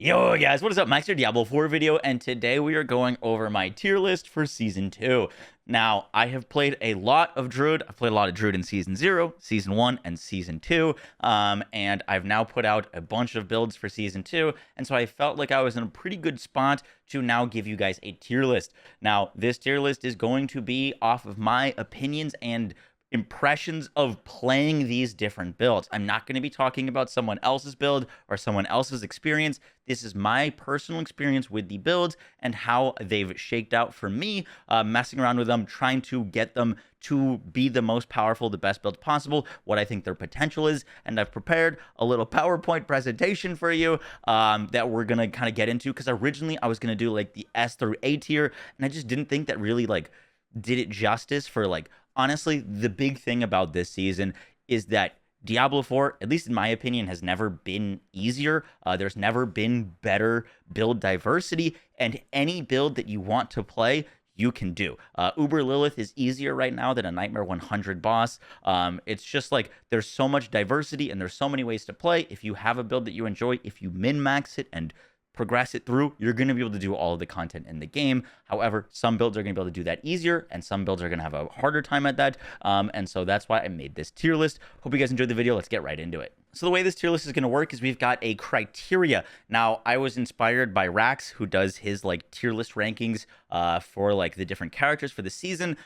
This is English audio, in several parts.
Yo guys, what is up? Max here, Diablo 4 video, and today we are going over my tier list for Season 2. Now, I have played a lot of Druid. I've played a lot of Druid in Season 0, Season 1, and Season 2, and I've now put out a bunch of builds for Season 2, and so I felt like I was in a pretty good spot to now give you guys a tier list. Now, this tier list is going to be off of my opinions and impressions of playing these different builds. I'm not going to be talking about someone else's build or someone else's experience. This is my personal experience with the builds and how they've shaked out for me, messing around with them, trying to get them to be the most powerful, the best build possible, what I think their potential is. And I've prepared a little PowerPoint presentation for you that we're going to kind of get into, because originally I was going to do like the S through A tier, and I just didn't think that really like did it justice for like, honestly, the big thing about this season is that Diablo 4, at least in my opinion, has never been easier. There's never been better build diversity, and any build that you want to play, you can do. Uber Lilith is easier right now than a Nightmare 100 boss. It's just like there's so much diversity and there's so many ways to play. If you have a build that you enjoy, if you min-max it and progress it through, you're going to be able to do all of the content in the game. However, some builds are going to be able to do that easier, and some builds are going to have a harder time at that. And so that's why I made this tier list. Hope you guys enjoyed the video. Let's get right into it. So the way this tier list is going to work is we've got a criteria. Now, I was inspired by Rax, who does his like tier list rankings for like the different characters for the season.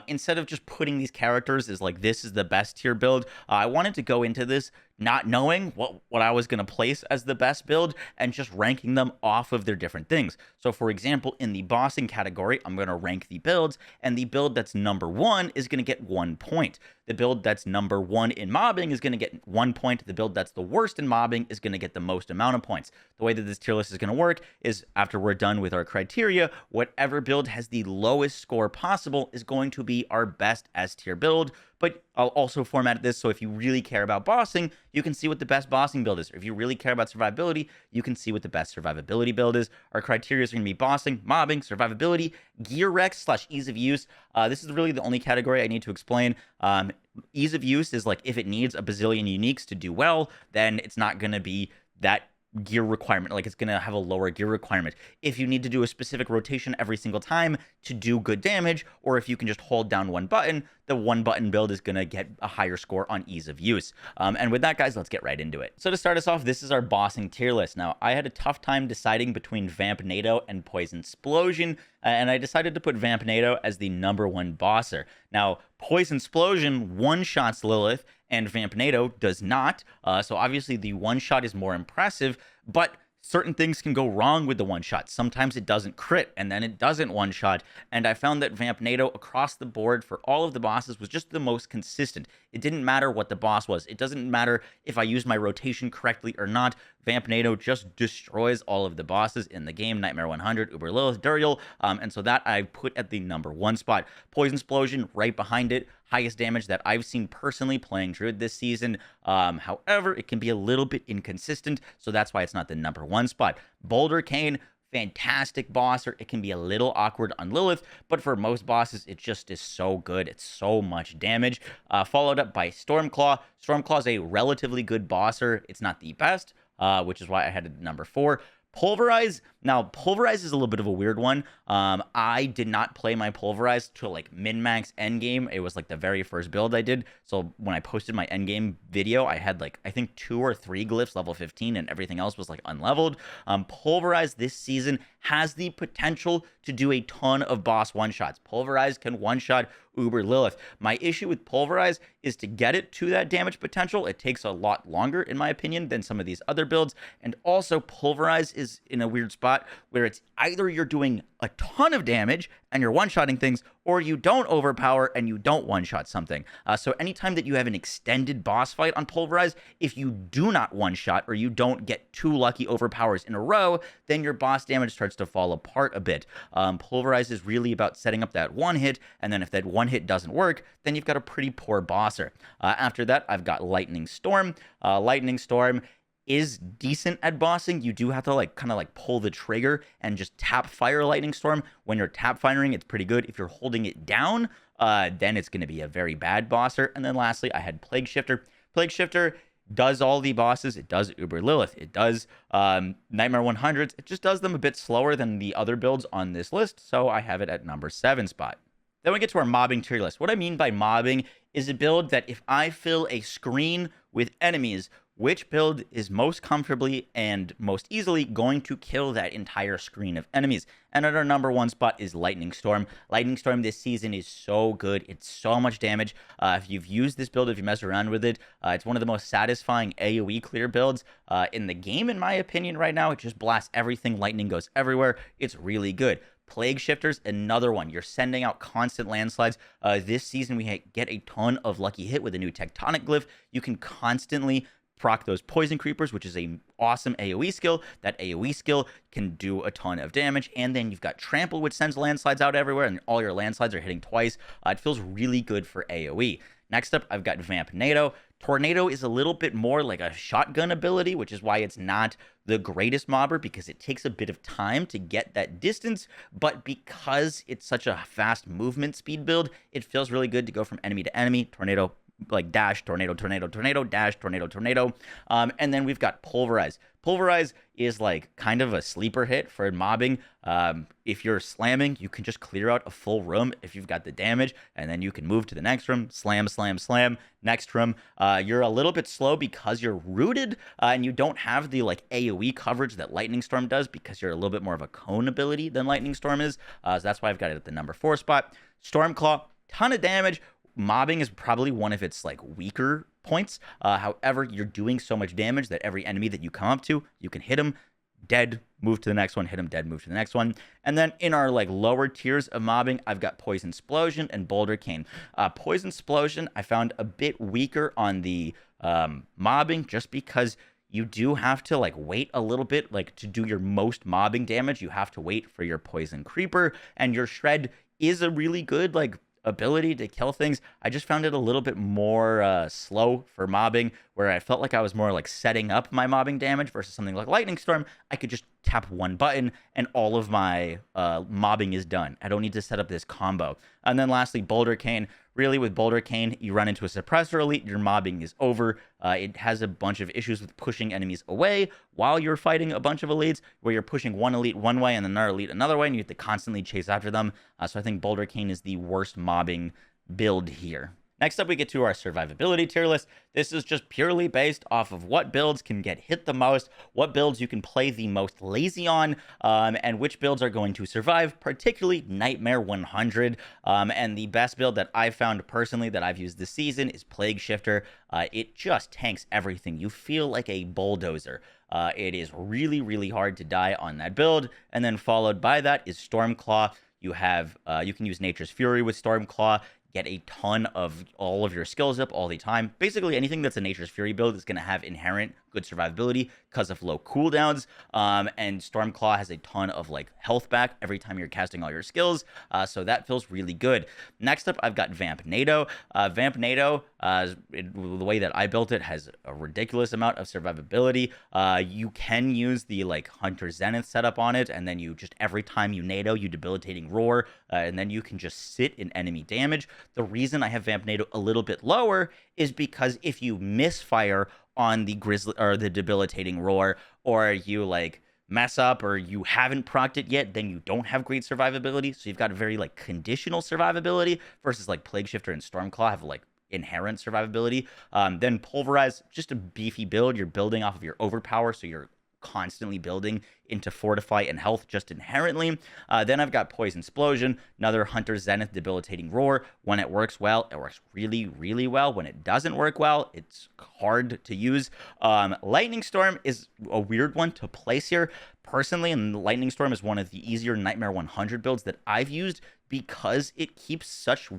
Instead of just putting these characters as like this is the best tier build, I wanted to go into this not knowing what I was going to place as the best build and just ranking them off of their different things. So for example, in the bossing category, I'm going to rank the builds, and the build that's number 1 is going to get 1 point. The build that's number 1 in mobbing is going to get 1 point. The build that's the worst in mobbing is going to get the most amount of points. The way that this tier list is going to work is after we're done with our criteria, whatever build has the lowest score possible is going to be our best S tier build. But I'll also format this so if you really care about bossing, you can see what the best bossing build is. Or if you really care about survivability, you can see what the best survivability build is. Our criteria is going to be bossing, mobbing, survivability, gear rex / ease of use. This is really the only category I need to explain. Ease of use is like if it needs a bazillion uniques to do well, then it's not going to be that gear requirement. Like it's going to have a lower gear requirement. If you need to do a specific rotation every single time to do good damage, or if you can just hold down one button, the one button build is going to get a higher score on ease of use. And with that, guys, let's get right into it. So to start us off, this is our bossing tier list. Now, I had a tough time deciding between Vamp NATO and Poison Explosion, and I decided to put Vamp NATO as the number 1 bosser. Now, Poison Explosion one-shots Lilith, and Vamp NATO does not. So obviously the one-shot is more impressive, but certain things can go wrong with the one-shot. Sometimes it doesn't crit, and then it doesn't one-shot. And I found that Vamp NATO across the board for all of the bosses was just the most consistent. It didn't matter what the boss was. It doesn't matter if I used my rotation correctly or not. Vamp NATO just destroys all of the bosses in the game. Nightmare 100, Uber Lilith, Duriel. And so that I put at the number 1 spot. Poison Explosion right behind it. Highest damage that I've seen personally playing Druid this season. However, it can be a little bit inconsistent, so that's why it's not the number 1 spot. Boulder Cane, fantastic bosser. It can be a little awkward on Lilith, but for most bosses, it just is so good. It's so much damage. Followed up by Stormclaw. Stormclaw is a relatively good bosser. It's not the best, which is why I had it at number 4. Pulverize. Now, Pulverize is a little bit of a weird one. I did not play my Pulverize to like min-max endgame. It was like the very first build I did. So when I posted my endgame video, I had like, I think 2 or 3 glyphs level 15 and everything else was like unleveled. Pulverize this season has the potential to do a ton of boss one-shots. Pulverize can one-shot Uber Lilith. My issue with Pulverize is to get it to that damage potential, it takes a lot longer, in my opinion, than some of these other builds. And also, Pulverize is in a weird spot where it's either you're doing a ton of damage and you're one-shotting things, or you don't overpower and you don't one-shot something. So anytime that you have an extended boss fight on Pulverize, if you do not one-shot or you don't get 2 lucky overpowers in a row, then your boss damage starts to fall apart a bit. Pulverize is really about setting up that one hit, and then if that one hit doesn't work, then you've got a pretty poor bosser. After that, I've got Lightning Storm. Lightning Storm is decent at bossing. You do have to like kind of like pull the trigger and just tap fire Lightning Storm. When you're tap firing, it's pretty good. If you're holding it down, then it's going to be a very bad bosser. And then lastly, I had Plague Shifter. Plague Shifter does all the bosses. It does Uber Lilith. It does Nightmare 100s. It just does them a bit slower than the other builds on this list, so I have it at number 7 spot. Then we get to our mobbing tier list. What I mean by mobbing is a build that if I fill a screen with enemies, which build is most comfortably and most easily going to kill that entire screen of enemies. And at our number 1 spot is Lightning Storm. Lightning Storm this season is so good. It's so much damage. If you've used this build, if you mess around with it, it's one of the most satisfying AoE clear builds in the game, in my opinion, right now. It just blasts everything. Lightning goes everywhere. It's really good. Plague Shifters, another one. You're sending out constant landslides. This season, we get a ton of lucky hit with a new tectonic glyph. You can constantly proc those poison creepers, which is a awesome AoE skill. That AoE skill can do a ton of damage. And then you've got Trample, which sends landslides out everywhere, and all your landslides are hitting twice. It feels really good for AoE. Next up, I've got Vampnado. Tornado is a little bit more like a shotgun ability, which is why it's not the greatest mobber, because it takes a bit of time to get that distance, but because it's such a fast movement speed build, it feels really good to go from enemy to enemy. Tornado, like dash, tornado, tornado, tornado, dash, tornado, tornado. And then we've got Pulverize. Pulverize is like kind of a sleeper hit for mobbing. If you're slamming, you can just clear out a full room if you've got the damage, and then you can move to the next room, slam, slam, slam, next room. You're a little bit slow because you're rooted, and you don't have the like AoE coverage that Lightning Storm does, because you're a little bit more of a cone ability than Lightning Storm is. So that's why I've got it at the number 4 spot. Stormclaw, ton of damage. Mobbing is probably one of its like weaker points. However, you're doing so much damage that every enemy that you come up to, you can hit them, dead, move to the next one, hit them, dead, move to the next one. And then in our like lower tiers of mobbing, I've got Poison Explosion and Boulder Cane. Poison Explosion I found a bit weaker on the mobbing, just because you do have to like wait a little bit, like to do your most mobbing damage. You have to wait for your Poison Creeper, and your Shred is a really good like ability to kill things. I just found it a little bit more slow for mobbing, where I felt like I was more like setting up my mobbing damage versus something like Lightning Storm. I could just tap one button and all of my mobbing is done. I don't need to set up this combo. And then lastly, Boulder Cane. Really, with Boulder Cane, you run into a suppressor elite, your mobbing is over. It has a bunch of issues with pushing enemies away while you're fighting a bunch of elites, where you're pushing one elite one way and another elite another way, and you have to constantly chase after them. So I think Boulder Cane is the worst mobbing build here. Next up, we get to our survivability tier list. This is just purely based off of what builds can get hit the most, what builds you can play the most lazy on, and which builds are going to survive, particularly Nightmare 100. And the best build that I've found personally that I've used this season is Plague Shifter. It just tanks everything. You feel like a bulldozer. It is really, really hard to die on that build. And then followed by that is Stormclaw. You can use Nature's Fury with Stormclaw. Get a ton of all of your skills up all the time. Basically, anything that's a Nature's Fury build is going to have inherent good survivability because of low cooldowns. And Stormclaw has a ton of like health back every time you're casting all your skills. So that feels really good. Next up, I've got Vampnado. Vampnado, the way that I built it, has a ridiculous amount of survivability. You can use the like Hunter Zenith setup on it, and then you just every time you nado, you debilitating roar, and then you can just sit in enemy damage. The reason I have Vampnado a little bit lower is because if you misfire on the grizzly or the debilitating roar, or you like mess up or you haven't procced it yet, then you don't have great survivability. So you've got a very like conditional survivability versus like Plague Shifter and Stormclaw have like inherent survivability. Then Pulverize, just a beefy build. You're building off of your overpower, so you're constantly building into Fortify and health just inherently. Then I've got Poison Explosion, another Hunter Zenith debilitating roar. When it works well, it works really, really well. When it doesn't work well, it's hard to use. Lightning Storm is a weird one to place here. Personally, and Lightning Storm is one of the easier Nightmare 100 builds that I've used, because it keeps such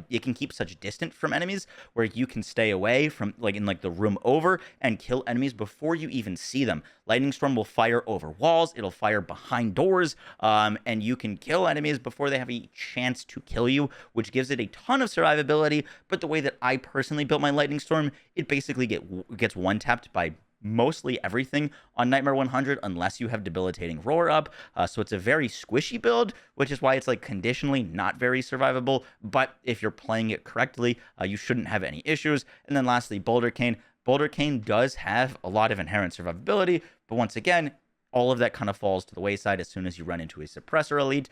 it can keep such distance from enemies, where you can stay away from like in like the room over and kill enemies before you even see them. Lightning Storm will fire over walls, it'll fire behind doors, and you can kill enemies before they have a chance to kill you, which gives it a ton of survivability. But the way that I personally built my Lightning Storm, it basically gets one-tapped by mostly everything on Nightmare 100 unless you have debilitating roar up. So it's a very squishy build, which is why it's like conditionally not very survivable. But if you're playing it correctly, you shouldn't have any issues. And then lastly, Boulder Cane. Boulder Cane does have a lot of inherent survivability, but once again, all of that kind of falls to the wayside as soon as you run into a suppressor elite.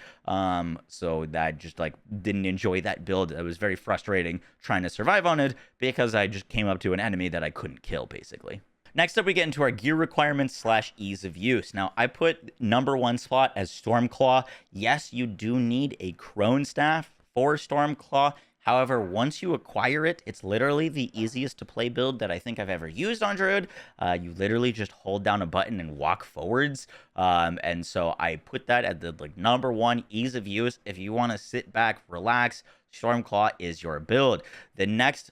So that just like didn't enjoy that build. It was very frustrating trying to survive on it because I just came up to an enemy that I couldn't kill, basically. Next up, we get into our gear requirements / ease of use. Now, I put #1 slot as Stormclaw. Yes, you do need a Crone Staff for Stormclaw. However, once you acquire it, it's literally the easiest to play build that I think I've ever used on Druid. You literally just hold down a button and walk forwards. And so I put that at the like #1 ease of use. If you want to sit back, relax, Stormclaw is your build. The next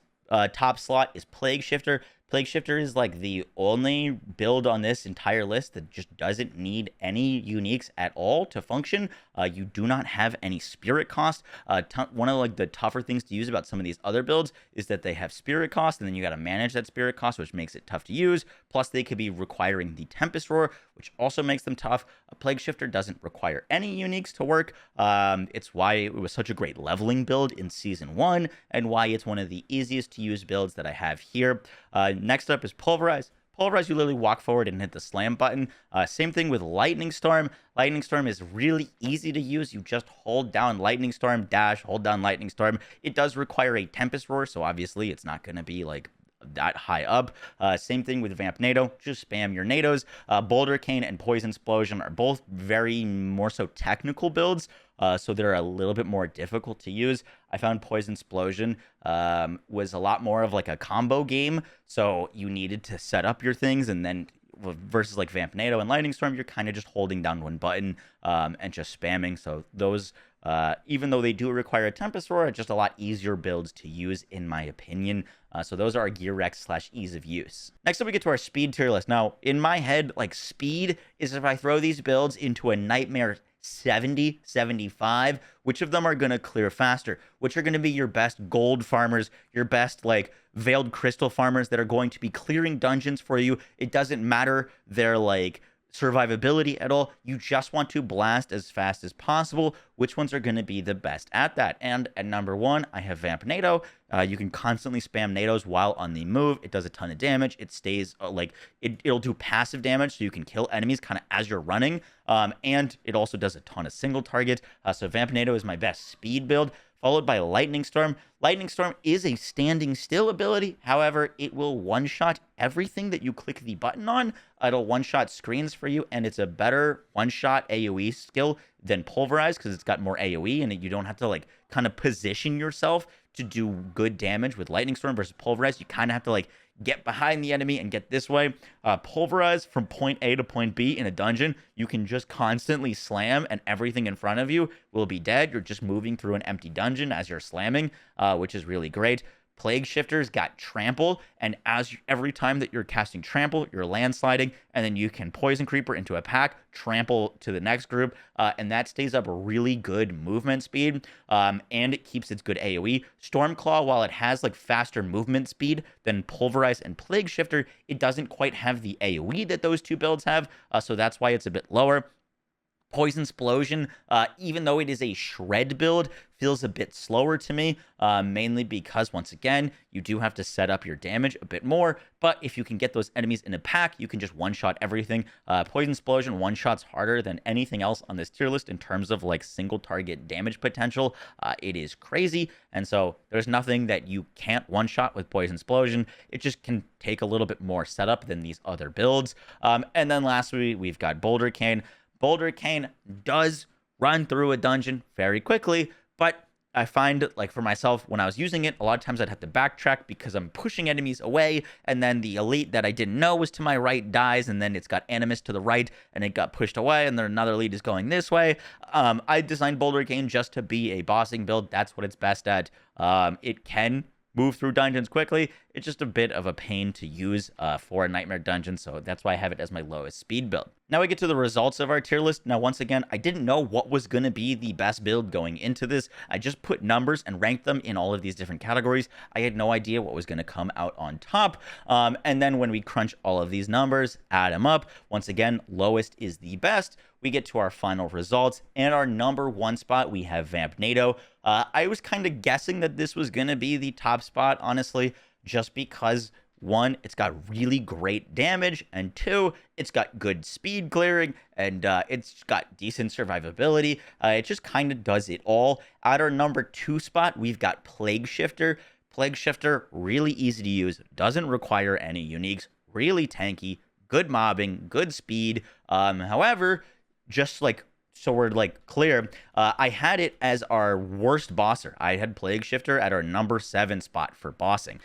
top slot is Plague Shifter. Plague Shifter is like the only build on this entire list that just doesn't need any uniques at all to function. You do not have any spirit cost. One of like the tougher things to use about some of these other builds is that they have spirit cost, and then you got to manage that spirit cost, which makes it tough to use. Plus, they could be requiring the Tempest Roar, which also makes them tough. A Plague Shifter doesn't require any uniques to work. It's why it was such a great leveling build in Season 1, and why it's one of the easiest to use builds that I have here. Next up is Pulverize. Pulverize, you literally walk forward and hit the slam button. Same thing with Lightning Storm. Lightning Storm is really easy to use. You just hold down Lightning Storm, dash, hold down Lightning Storm. It does require a Tempest Roar, so obviously it's not going to be like that high up. Same thing with Vamp NATO. Just spam your NATOs. Boulder Cane and Poison Explosion are both very more so technical builds, so they're a little bit more difficult to use. I found Poison Explosion was a lot more of like a combo game, so you needed to set up your things, and then versus like Vamp NATO and Lightning Storm, you're kind of just holding down one button and just spamming. So those, even though they do require a Tempest Roar, are just a lot easier builds to use, in my opinion. So those are our gear recs / ease of use. Next up, we get to our speed tier list. Now, in my head, like speed is if I throw these builds into a Nightmare 70, 75, which of them are going to clear faster? Which are going to be your best gold farmers, your best like veiled crystal farmers that are going to be clearing dungeons for you? It doesn't matter their like survivability at all. You just want to blast as fast as possible. Which ones are going to be the best at that? And at #1, I have Vamp NATO. You can constantly spam NATOs while on the move. It does a ton of damage. It stays like it'll do passive damage, so you can kill enemies kind of as you're running. And it also does a ton of single target. So Vamp NATO is my best speed build, followed by Lightning Storm. Lightning Storm is a standing still ability. However, it will one-shot everything that you click the button on. It'll one-shot screens for you, and it's a better one-shot AoE skill than Pulverize because it's got more AoE, and you don't have to like kind of position yourself to do good damage with Lightning Storm versus Pulverize. You kind of have to like get behind the enemy and get this way. Pulverize from point A to point B in a dungeon, you can just constantly slam and everything in front of you will be dead. You're just moving through an empty dungeon as you're slamming, which is really great. Plague Shifters got Trample, and every time that you're casting Trample, you're landsliding, and then you can Poison Creeper into a pack, Trample to the next group, and that stays up a really good movement speed, and it keeps its good AoE. Stormclaw, while it has like faster movement speed than Pulverize and Plague Shifter, it doesn't quite have the AoE that those two builds have, so that's why it's a bit lower. Poison Explosion, even though it is a shred build, feels a bit slower to me, mainly because, once again, you do have to set up your damage a bit more, but if you can get those enemies in a pack, you can just one-shot everything. Poison Explosion one-shots harder than anything else on this tier list in terms of, like, single-target damage potential. It is crazy, and so there's nothing that you can't one-shot with Poison Explosion. It just can take a little bit more setup than these other builds. And then lastly, we've got Boulder Cane. Boulder Cane does run through a dungeon very quickly, but I find, like, for myself, when I was using it, a lot of times I'd have to backtrack because I'm pushing enemies away, and then the elite that I didn't know was to my right dies, and then it's got Animus to the right, and it got pushed away, and then another elite is going this way. I designed Boulder Cane just to be a bossing build. That's what it's best at. It can move through dungeons quickly. It's just a bit of a pain to use for a Nightmare dungeon, so that's why I have it as my lowest speed build. Now we get to the results of our tier list. Now, once again, I didn't know what was going to be the best build going into this. I just put numbers and ranked them in all of these different categories. I had no idea what was going to come out on top. And then when we crunch all of these numbers, add them up, once again, lowest is the best. We get to our final results, and our #1 spot, we have Vamp NATO. I was kind of guessing that this was going to be the top spot, honestly, just because one, it's got really great damage, and two, it's got good speed clearing, and it's got decent survivability. It just kind of does it all. At our number 2 spot, we've got Plague Shifter. Plague Shifter, really easy to use, doesn't require any uniques, really tanky, good mobbing, good speed. However, just like so we're like clear, I had it as our worst bosser. I had Plague Shifter at our number 7 spot for bossing.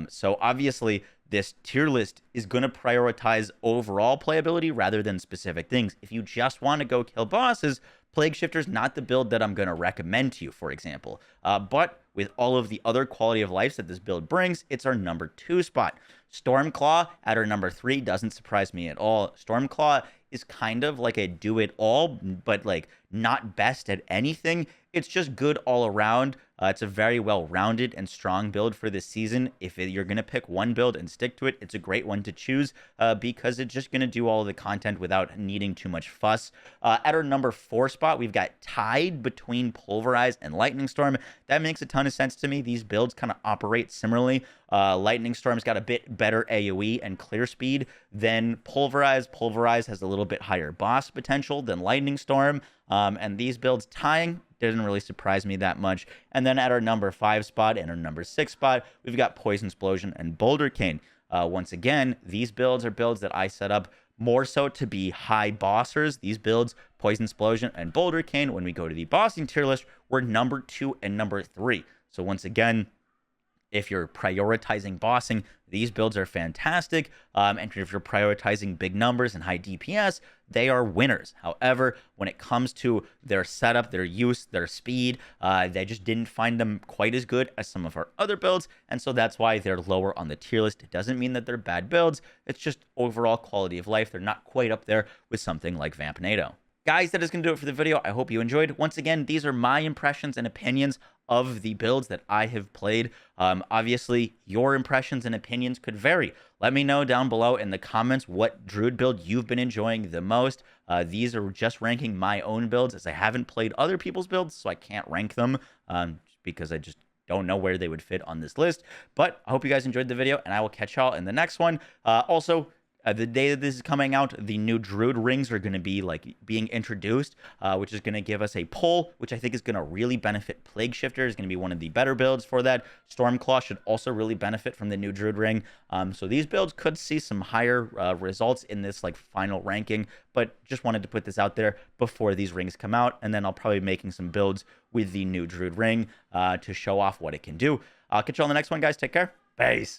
So obviously this tier list is going to prioritize overall playability rather than specific things. If you just want to go kill bosses, Plague Shifter is not the build that I'm going to recommend to you, for example. But with all of the other quality of life that this build brings, it's our number 2 spot. Stormclaw at our number 3 doesn't surprise me at all. Stormclaw is kind of like a do-it-all, but like not best at anything. It's just good all around. It's a very well-rounded and strong build for this season. If you're going to pick one build and stick to it, it's a great one to choose because it's just going to do all of the content without needing too much fuss. At our number 4 spot, we've got tied between Pulverize and Lightning Storm. That makes a ton of sense to me. These builds kind of operate similarly. Lightning Storm's got a bit better AoE and clear speed than Pulverize. Pulverize has a little bit higher boss potential than Lightning Storm. And these builds tying didn't really surprise me that much. And then at our number 5 spot and our number 6 spot, we've got Poison Explosion and Boulder Cane. Once again, these builds are builds that I set up more so to be high bossers. These builds, Poison Explosion and Boulder Cane, when we go to the bossing tier list, were number 2 and number 3. So once again, if you're prioritizing bossing, these builds are fantastic. And if you're prioritizing big numbers and high DPS, they are winners. However, when it comes to their setup, their use, their speed, they just didn't find them quite as good as some of our other builds. And so that's why they're lower on the tier list. It doesn't mean that they're bad builds. It's just overall quality of life. They're not quite up there with something like Vampnado. Guys, that is going to do it for the video. I hope you enjoyed. Once again, these are my impressions and opinions of the builds that I have played. Obviously, your impressions and opinions could vary. Let me know down below in the comments what Druid build you've been enjoying the most. These are just ranking my own builds, as I haven't played other people's builds, so I can't rank them because I just don't know where they would fit on this list. But I hope you guys enjoyed the video, and I will catch y'all in the next one. The day that this is coming out, the new Druid rings are going to be like being introduced, which is going to give us a pull, which I think is going to really benefit Plague Shifter. Is going to be one of the better builds for that. Stormclaw should also really benefit from the new Druid ring. So these builds could see some higher results in this like final ranking, but just wanted to put this out there before these rings come out, and then I'll probably be making some builds with the new Druid ring to show off what it can do. I'll catch you on the next one, guys. Take care. Peace.